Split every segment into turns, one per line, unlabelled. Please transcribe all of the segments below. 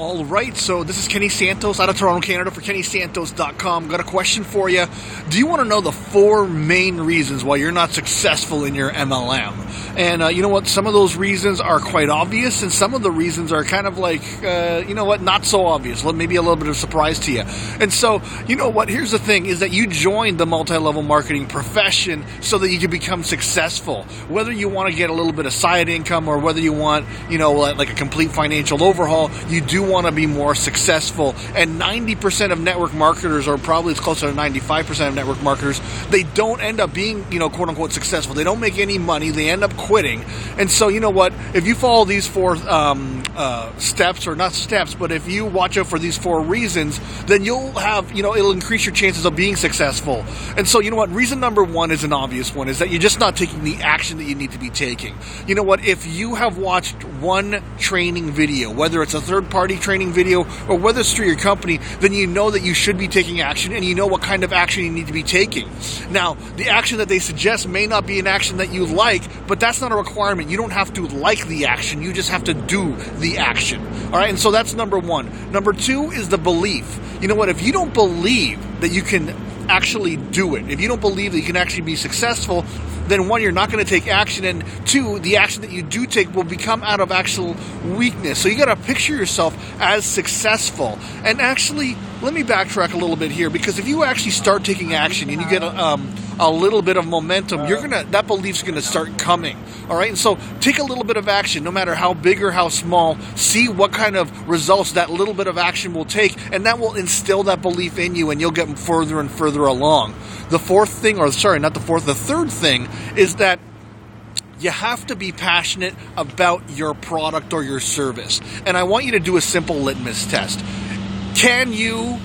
All right, so this is Kenny Santos out of Toronto, Canada for KennySantos.com. Got a question for you. Do you want to know the 4 main reasons why you're not successful in your MLM? And you know what? Some of those reasons are quite obvious, and some of the reasons are kind of like, not so obvious. Maybe a little bit of surprise to you. And so, you know what? Here's the thing, is that you joined the multi-level marketing profession so that you can become successful. Whether you want to get a little bit of side income or whether you want, like a complete financial overhaul, you do want to be more successful. And 90% of network marketers, or probably it's closer to 95% of network marketers, they don't end up being, quote unquote successful. They don't make any money. They end up quitting. And so, you know what? If you follow these 4 steps, or not steps, but if you watch out for these 4 reasons, then you'll have, it'll increase your chances of being successful. And so, you know what? Reason number 1 is an obvious one, is that you're just not taking the action that you need to be taking. You know what? If you have watched one training video, whether it's a third-party training video or whether it's through your company, then you know that you should be taking action, and you know what kind of action you need to be taking. Now, the action that they suggest may not be an action that you like, but that's not a requirement. You don't have to like the action. You just have to do the action. All right, and so that's number 1. Number 2 is the belief. You know what? If you don't believe that you can actually do it, if you don't believe that you can actually be successful, then 1, you're not going to take action, and 2, the action that you do take will become out of actual weakness. So you got to picture yourself as successful. And actually, let me backtrack a little bit here, because if you actually start taking action and you get a little bit of momentum, that belief's going to start coming. All right, and so take a little bit of action, no matter how big or how small. See what kind of results that little bit of action will take, and that will instill that belief in you, and you'll get further and further along. The third thing is that you have to be passionate about your product or your service. And I want you to do a simple litmus test. Can you,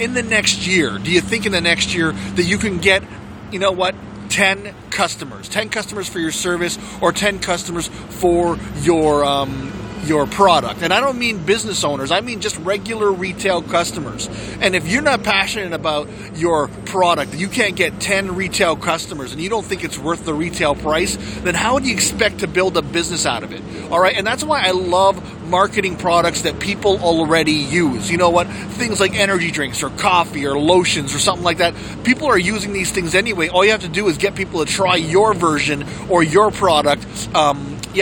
in the next year, do you think in the next year that you can get, 10 customers? 10 customers for your service, or 10 customers for your product. And I don't mean business owners. I mean just regular retail customers. And if you're not passionate about your product, you can't get 10 retail customers, and you don't think it's worth the retail price, then how do you expect to build a business out of it? All right, and that's why I love marketing products that people already use. You know what? Things like energy drinks or coffee or lotions or something like that. People are using these things anyway. All you have to do is get people to try your version or your product,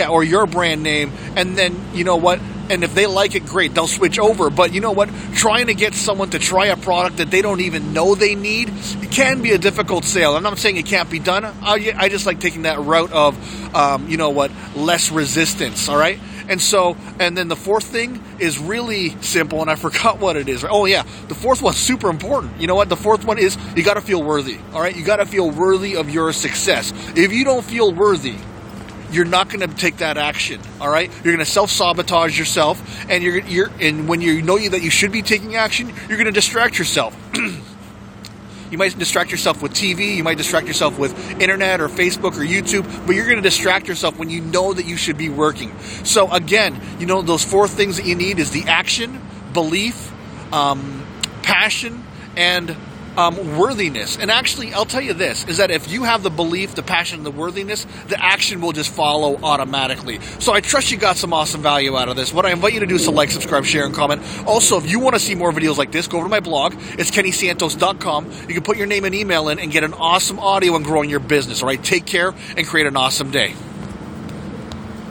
or your brand name, and then, you know what? And if they like it, great, they'll switch over. But you know what? Trying to get someone to try a product that they don't even know they need, it can be a difficult sale. I'm not saying it can't be done. I just like taking that route of, less resistance, all right? And then the 4th thing is really simple, and I forgot what it is. Oh yeah, the 4th one's super important. You know what? The 4th one is you got to feel worthy, all right? You got to feel worthy of your success. If you don't feel worthy, you're not going to take that action, all right? You're going to self-sabotage yourself, and and when you know that you should be taking action, you're going to distract yourself. You might distract yourself with TV, you might distract yourself with internet or Facebook or YouTube, but you're going to distract yourself when you know that you should be working. So again, those 4 things that you need is the action, belief, passion, and worthiness. And actually, I'll tell you this, is that if you have the belief, the passion, and the worthiness, the action will just follow automatically. So I trust you got some awesome value out of this. What I invite you to do is to like, subscribe, share, and comment. Also, if you want to see more videos like this, go over to my blog. It's KennySantos.com. You can put your name and email in and get an awesome audio on growing your business. All right, take care and create an awesome day.